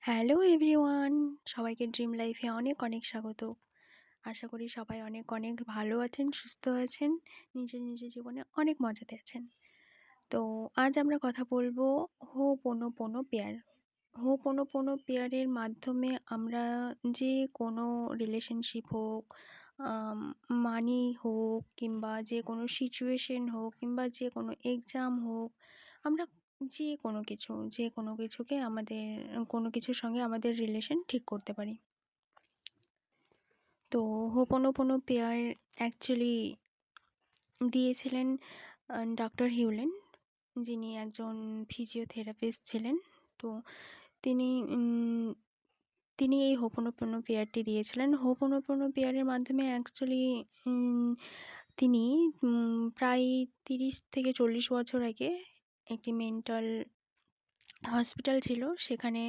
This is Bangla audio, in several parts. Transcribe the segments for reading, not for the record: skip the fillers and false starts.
Hello everyone! সবাইকে ড্রিম লাইফে অনেক, অনেক স্বাগত। আশা করি সবাই অনেক, অনেক ভালো আছেন, সুস্থ আছেন, নিজের, নিজের জীবনে অনেক মজাতে আছেন। তো আজ আমরা কথা বলব হো'পোনোপোনো পেয়ার। হো'পোনোপোনো পেয়ারের মাধ্যমে আমরা যে কোনো রিলেশনশিপ হোক, আম মানি হোক কিংবা যে কোনো সিচুয়েশন হোক কিংবা যে কোনো এক্সাম হোক, আমরা যে কোনো কিছুকে আমাদের কোনো কিছুর সঙ্গে আমাদের রিলেশন ঠিক করতে পারি। তো হো'পোনোপোনো পেয়ার অ্যাকচুয়ালি দিয়েছিলেন ডক্টর হিউলেন, যিনি একজন ফিজিওথেরাপিস্ট ছিলেন। তো তিনি উম তিনি এই হো'পোনোপোনো পেয়ারটি দিয়েছিলেন। হো'পোনোপোনো পেয়ারের মাধ্যমে অ্যাকচুয়ালি উম তিনি প্রায় ৩০ থেকে ৪০ বছর আগে একটি মেন্টাল হসপিটাল ছিল। সেখানে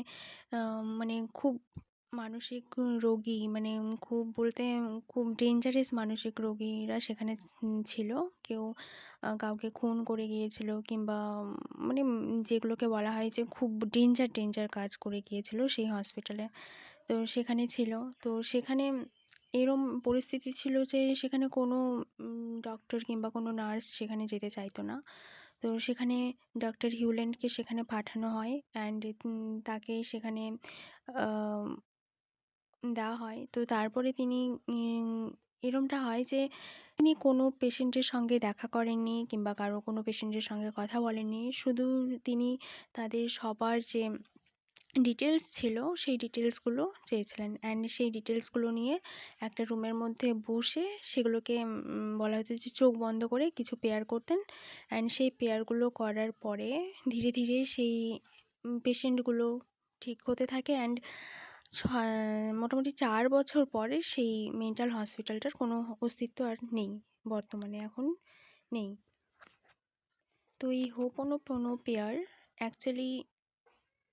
মানে খুব মানসিক রোগী, মানে খুব বলতে খুব ডেঞ্জারাস মানসিক রোগীরা সেখানে ছিল। কেউ কাউকে খুন করে গিয়েছিল কিংবা মানে যেগুলোকে বলা হয় যে খুব ডেঞ্জার কাজ করে গিয়েছিল সেই হসপিটালে। তো সেখানে ছিল। তো সেখানে এরম পরিস্থিতি ছিল যে সেখানে কোনো ডক্টর কিংবা কোনো নার্স সেখানে যেতে চাইতো না। তো সেখানে ডক্টর হিউল্যান্ডকে সেখানে পাঠানো হয় অ্যান্ড তাকে সেখানে আম দেওয়া হয়। তো তারপরে তিনি উম এরমটা হয় যে তিনি কোনো পেশেন্টের সঙ্গে দেখা করেননি কিংবা কারো কোনো পেশেন্টের সঙ্গে কথা বলেননি। শুধু তিনি তাদের সবার যে ডিটেইলস ছিল সেই ডিটেইলসগুলো চেয়েছিলেন অ্যান্ড সেই ডিটেইলসগুলো নিয়ে একটা রুমের মধ্যে বসে সেগুলোকে বলা হতো যে চোখ বন্ধ করে কিছু পেয়ার করতেন অ্যান্ড সেই পেয়ারগুলো করার পরে ধীরে, ধীরে সেই পেশেন্টগুলো ঠিক হতে থাকে অ্যান্ড মোটামুটি ৪ বছর পরে সেই মেন্টাল হসপিটালটার কোনো অস্তিত্ব আর নেই। বর্তমানে এখন নেই। তো এই হো'পোনোপোনো পেয়ার অ্যাকচুয়ালি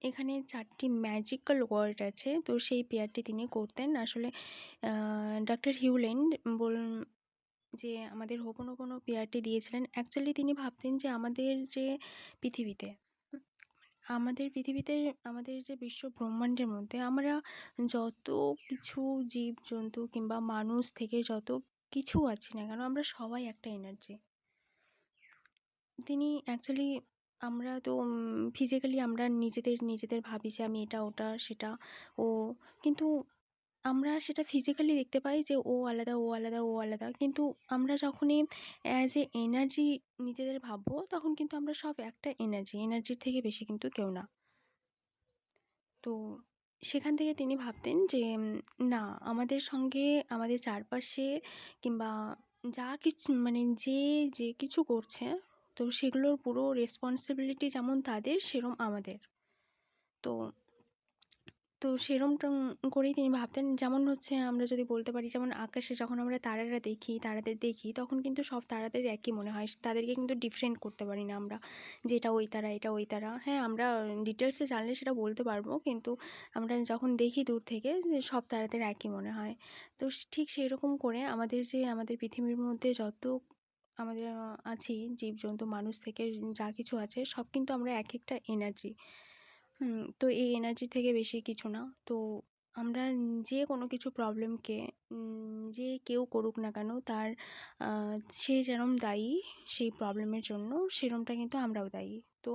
এখানে ৪ টি ম্যাজিক্যাল ওয়ার্ড আছে। তো সেই পেয়ারটি তিনি করতেন। আসলে ডক্টর হিউল্যান্ড বল যে আমাদের হো'পোনোপোনো পেয়ারটি দিয়েছিলেন। অ্যাকচুয়ালি তিনি ভাবতেন যে পৃথিবীতে হুম, পৃথিবীতে আমাদের যে বিশ্ব ব্রহ্মাণ্ডের মধ্যে আমরা যত কিছু জীবজন্তু কিংবা মানুষ থেকে যত কিছু আছি না কেন, আমরা সবাই একটা এনার্জি। তিনি অ্যাকচুয়ালি আমরা তো ফিজিক্যালি আমরা নিজেদের ভাবি যে আমি এটা, ওটা, সেটা, ও। কিন্তু আমরা সেটা ফিজিক্যালি দেখতে পাই যে ও আলাদা, ও আলাদা, ও আলাদা। কিন্তু আমরা যখনই অ্যাজ এ এনার্জি নিজেদের ভাববো, তখন কিন্তু আমরা সব একটা এনার্জি। এনার্জির থেকে বেশি কিন্তু কেউ না। তো সেখান থেকে তিনি ভাবতেন যে না, আমাদের সঙ্গে আমাদের চারপাশে কিংবা যা কিছু মানে যে কিছু করছে, তো সেগুলোর পুরো রেসপন্সিবিলিটি যেমন তাদের সেরম আমাদের। তো তো সেরমটা করেই তিনি ভাবতেন। যেমন হচ্ছে আমরা যদি বলতে পারি, যেমন আকাশে যখন আমরা তারাদের দেখি, তখন কিন্তু সব তারাদের একই মনে হয়। তাদেরকে কিন্তু ডিফারেন্ট করতে পারি না আমরা যে এটা ওই তারা, এটা ওই তারা। হ্যাঁ, আমরা ডিটেলসে জানলে সেটা বলতে পারবো। কিন্তু আমরা যখন দেখি দূর থেকে যে সব তারাদের একই মনে হয়। তো ঠিক সেইরকম করে আমাদের পৃথিবীর মধ্যে যত আমাদের আছি জীবজন্তু, মানুষ থেকে যা কিছু আছে, সব কিন্তু আমরা একেকটা এনার্জি। তো এই এনার্জি থেকে বেশি কিছু না। তো আমরা যে কোনো কিছু প্রবলেমকে যে কেউ করুক না কেন, তার আ সে যেরম দায়ী সেই প্রবলেমের জন্য, সেরমটা কিন্তু আমরাও দায়ী। তো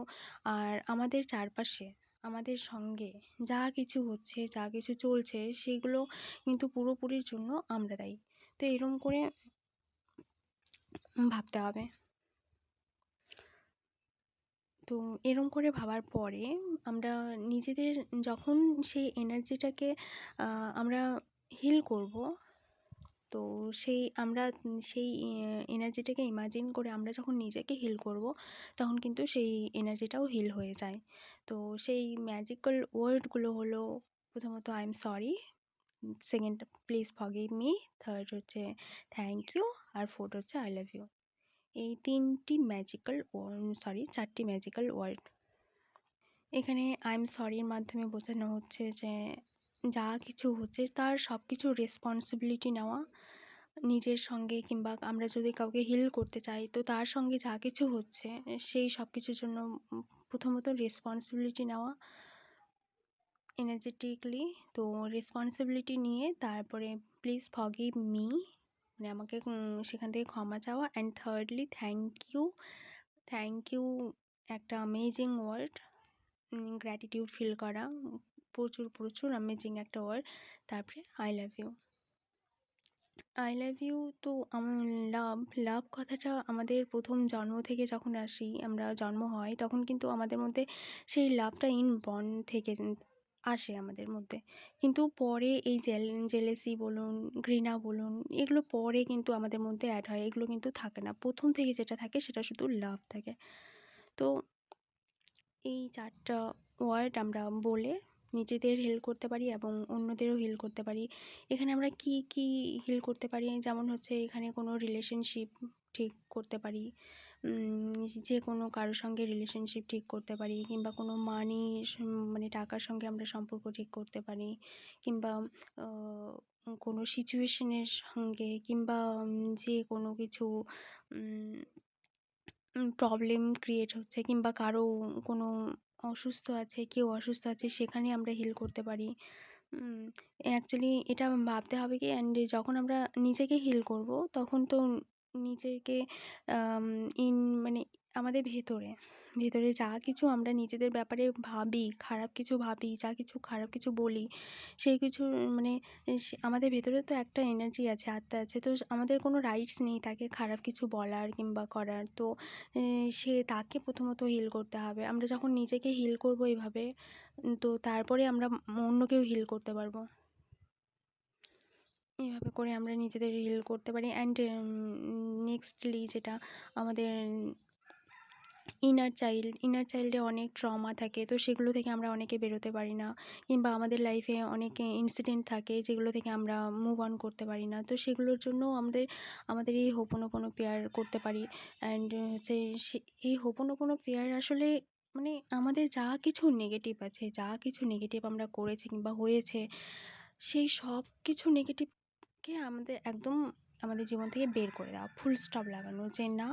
আর আমাদের চারপাশে, আমাদের সঙ্গে যা কিছু হচ্ছে, যা কিছু চলছে, সেগুলো কিন্তু পুরোপুরির জন্য আমরা দায়ী। তো এরম করে ভাবতে হবে। তো এরম করে ভাবার পরে আমরা নিজেদের যখন সেই এনার্জিটাকে আমরা হিল করব, তো সেই এনার্জিটাকে ইমাজিন করে আমরা যখন নিজেকে হিল করব, তখন কিন্তু সেই এনার্জিটাও হিল হয়ে যায়। তো সেই ম্যাজিক্যাল ওয়ার্ডগুলো হলো, প্রথমত I am sorry, second please forgive me, third হচ্ছে থ্যাংক ইউ, আর ফোর্থ হচ্ছে আই লাভ ইউ। এই ৩টি ম্যাজিক্যাল সরি ৪টি ম্যাজিক্যাল ওয়ার্ড। এখানে আই এম সরির মাধ্যমে বোঝানো হচ্ছে যে যা কিছু হচ্ছে তার সব কিছুর রেসপন্সিবিলিটি নেওয়া নিজের সঙ্গে, কিংবা আমরা যদি কাউকে হিল করতে চাই, তো তার সঙ্গে যা কিছু হচ্ছে সেই সব কিছুর জন্য প্রথমত রেসপন্সিবিলিটি নেওয়া। এনার্জেটিকলি। তো রেসপন্সিবিলিটি নিয়ে তারপরে প্লিজ ফরগিভ মি, মানে আমাকে সেখান থেকে ক্ষমা চাওয়া। And thirdly thank you. Thank you একটা অ্যামেজিং ওয়ার্ড। গ্র্যাটিটিউড ফিল করা প্রচুর প্রচুর অ্যামেজিং একটা ওয়ার্ড। তারপরে I love you. I love you তো লাভ লাভ কথাটা আমাদের প্রথম জন্ম থেকে যখন আসি, আমরা জন্ম হয় তখন কিন্তু আমাদের মধ্যে সেই লাভটা বন্ড থেকে আসে আমাদের মধ্যে। কিন্তু পরে এই জেলেসি বলুন, ঘৃণা বলুন, এগুলো পরে কিন্তু আমাদের মধ্যে অ্যাড হয়, এগুলো কিন্তু থাকে না। প্রথম থেকে যেটা থাকে সেটা শুধু লাভ থাকে। তো এই 4টা ওয়ার্ড আমরা বলে নিজেদের হিল করতে পারি এবং অন্যদেরও হিল করতে পারি। এখানে আমরা কি কি হিল করতে পারি, যেমন হচ্ছে এখানে কোনো রিলেশনশিপ ঠিক করতে পারি, যে কোনো কারোর সঙ্গে রিলেশনশিপ ঠিক করতে পারি, কিংবা কোনো মানে টাকার সঙ্গে আমরা সম্পর্ক ঠিক করতে পারি, কিংবা কোনো সিচুয়েশনের সঙ্গে, কিংবা যে কোনো কিছু প্রবলেম ক্রিয়েট হচ্ছে, কিংবা কারো কোনো কেউ অসুস্থ আছে সেখানে আমরা হিল করতে পারি। অ্যাকচুয়ালি এটা ভাবতে হবে কি, অ্যান্ড যখন আমরা নিজেকে হিল করব তখন তো নিজেকে আম, ইন মানে আমাদের ভেতরে ভেতরে যা কিছু আমরা নিজেদের ব্যাপারে ভাবি, খারাপ কিছু বলি, সেই কিছু মানে আমাদের ভেতরে তো একটা এনার্জি আছে, আত্মা আছে, তো আমাদের কোনো রাইটস নেই তাকে খারাপ কিছু বলার কিংবা করার। তো সে তাকে প্রথমত হিল করতে হবে। আমরা যখন নিজেকে হিল করব এইভাবে, তো তারপরে আমরা অন্যকেও হিল করতে পারবো। এইভাবে করে আমরা নিজেদের হিল করতে পারি। অ্যান্ড নেক্সটলি যেটা আমাদের ইনার চাইল্ডে অনেক ট্রমা থাকে, তো সেগুলো থেকে আমরা অনেকে বেরোতে পারি না, কিংবা আমাদের লাইফে অনেক ইনসিডেন্ট থাকে যেগুলো থেকে আমরা মুভ অন করতে পারি না। তো সেগুলোর জন্য আমাদের এই হোপোনোপোনো প্রেয়ার করতে পারি। অ্যান্ড হচ্ছে এই হোপোনোপোনো প্রেয়ার আসলে মানে আমাদের যা কিছু নেগেটিভ আছে, যা কিছু নেগেটিভ আমরা করেছি কিংবা হয়েছে, সেই সব কিছু নেগেটিভকে আমাদের জীবন থেকে বের করে দেওয়া, ফুল স্টপ লাগানো, যে না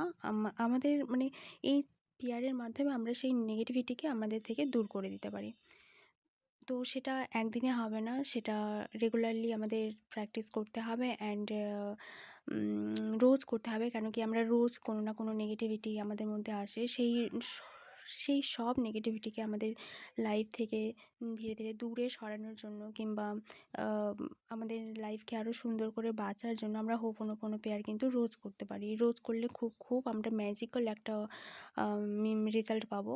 আমাদের মানে এই পিয়ারের মাধ্যমে আমরা সেই নেগেটিভিটিকে আমাদের থেকে দূর করে দিতে পারি। তো সেটা একদিনে হবে না, সেটা রেগুলারলি আমাদের প্র্যাকটিস করতে হবে। অ্যান্ড রোজ করতে হবে, কেন কি আমরা রোজ কোনো না কোনো নেগেটিভিটি আমাদের মধ্যে আসে, সেই সব নেগেটিভিটিকে আমাদের লাইফ থেকে ধীরে ধীরে দূরে সরানোর জন্য, কিংবা আমাদের লাইফকে আরও সুন্দর করে বাঁচার জন্য আমরা হোপোনোপোনো প্রেয়ার কিন্তু রোজ করতে পারি। রোজ করলে খুব খুব আমরা ম্যাজিক্যাল একটা রেজাল্ট পাবো।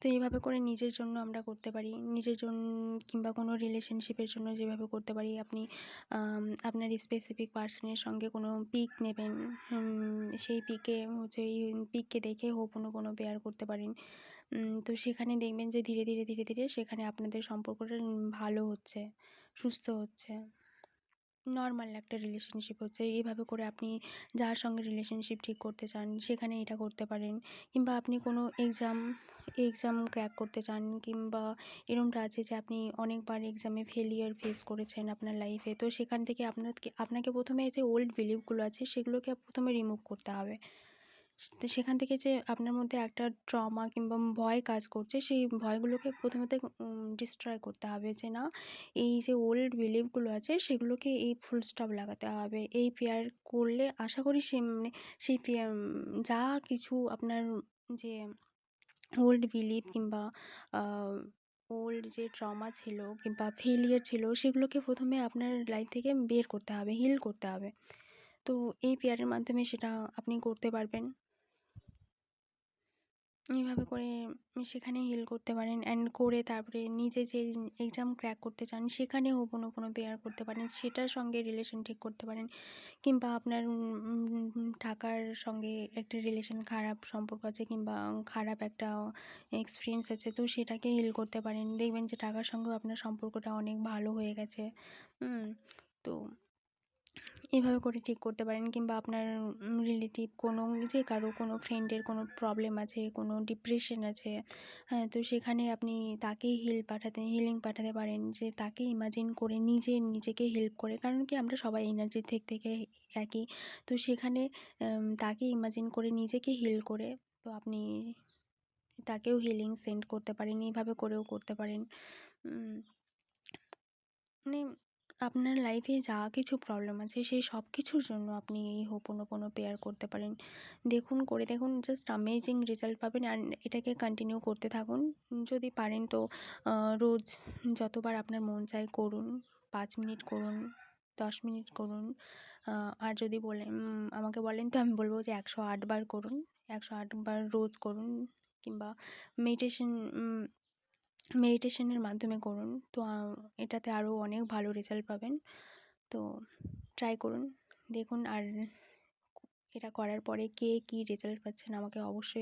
তো এইভাবে করে নিজের জন্য আমরা করতে পারি, নিজের জন্য কিংবা কোনো রিলেশনশিপের জন্য যেভাবে করতে পারি। আপনি আপনার স্পেসিফিক পার্সনের সঙ্গে কোনো পিক নেবেন, সেই পিকে হচ্ছে এই পিককে দেখে হোপোনোপোনো প্রেয়ার করতে পারেন। তো সেখানে দেখবেন যে ধীরে ধীরে ধীরে ধীরে সেখানে আপনাদের সম্পর্কটা ভালো হচ্ছে, সুস্থ হচ্ছে, নর্মাল একটা রিলেশনশিপ হচ্ছে। এইভাবে করে আপনি যার সঙ্গে রিলেশনশিপ ঠিক করতে চান সেখানে এটা করতে পারেন। কিংবা আপনি কোনো এক্সাম ক্র্যাক করতে চান, কিংবা এরকমটা আছে যে আপনি অনেকবার এক্সামে ফেলিয়ার ফেস করেছেন আপনার লাইফে, তো সেখান থেকে আপনাকে প্রথমে যে ওল্ড বিলিভগুলো আছে সেগুলোকে প্রথমে রিমুভ করতে হবে। তো সেখান থেকে যে আপনার মধ্যে একটা ট্রমা কিংবা ভয় কাজ করছে, সেই ভয়গুলোকে প্রথমত ডিস্ট্রয় করতে হবে, যে না, এই যে ওল্ড বিলিভগুলো আছে সেগুলোকে এই ফুল স্টপ লাগাতে হবে। এই প্রেয়ার করলে আশা করি সেই যা কিছু আপনার যে ওল্ড বিলিভ কিংবা ওল্ড যে ট্রমা ছিল কিংবা ফেলিয়ার ছিল, সেগুলোকে প্রথমে আপনার লাইফ থেকে বের করতে হবে, হিল করতে হবে। তো এই প্রেয়ারের মাধ্যমে সেটা আপনি করতে পারবেন। এইভাবে করে সেখানে হিল করতে পারেন। অ্যান্ড করে তারপরে নিজে যে এক্সাম ক্র্যাক করতে চান সেখানে হোপোনোপোনো প্রেয়ার করতে পারেন, সেটার সঙ্গে রিলেশন ঠিক করতে পারেন। কিংবা আপনার টাকার সঙ্গে একটা রিলেশন, খারাপ সম্পর্ক আছে কিংবা খারাপ একটা এক্সপিরিয়েন্স আছে, তো সেটাকে হিল করতে পারেন। দেখবেন যে টাকার সঙ্গেও আপনার সম্পর্কটা অনেক ভালো হয়ে গেছে। তো এভাবে করে ঠিক করতে পারেন। কিংবা আপনার রিলেটিভ কারো কোনো ফ্রেন্ডের কোনো প্রবলেম আছে, কোনো ডিপ্রেশন আছে, হ্যাঁ, তো সেখানে আপনি তাকে হিলিং পাঠাতে পারেন, যে তাকে ইমাজিন করে নিজেকে হেল্প করে, কারণ কি আমরা সবাই এনার্জির দিক থেকে একই। তো সেখানে তাকে ইমাজিন করে নিজেকে হিল করে, তো আপনি তাকেও হিলিং সেন্ড করতে পারেন, এইভাবে করেও করতে পারেন। মানে আপনার লাইফে যা কিছু প্রবলেম আছে সেই সব কিছুর জন্য আপনি এই হোপোনোপোনো প্রেয়ার করতে পারেন। দেখুন, করে দেখুন, জাস্ট অ্যামেজিং রেজাল্ট পাবেন। আর এটাকে কন্টিনিউ করতে থাকুন। যদি পারেন তো রোজ যতবার আপনার মন চায় করুন। 5 মিনিট করুন, 10 মিনিট করুন। আর যদি আমাকে বলেন তো আমি বলব যে 108 বার করুন। 108 বার রোজ করুন, কিংবা মেডিটেশন মেডিটেশনের মাধ্যমে করুন। তো এটাতে আরও অনেক ভালো রেজাল্ট পাবেন। তো ট্রাই করুন, দেখুন। আর এটা করার পরে কে কী রেজাল্ট পাচ্ছেন আমাকে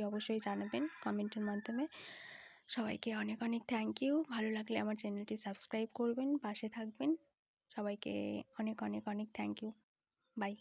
অবশ্যই জানাবেন কমেন্টের মাধ্যমে। সবাইকে অনেক অনেক থ্যাংক ইউ। ভালো লাগলে আমার চ্যানেলটি সাবস্ক্রাইব করবেন, পাশে থাকবেন। সবাইকে অনেক অনেক অনেক থ্যাংক ইউ। বাই।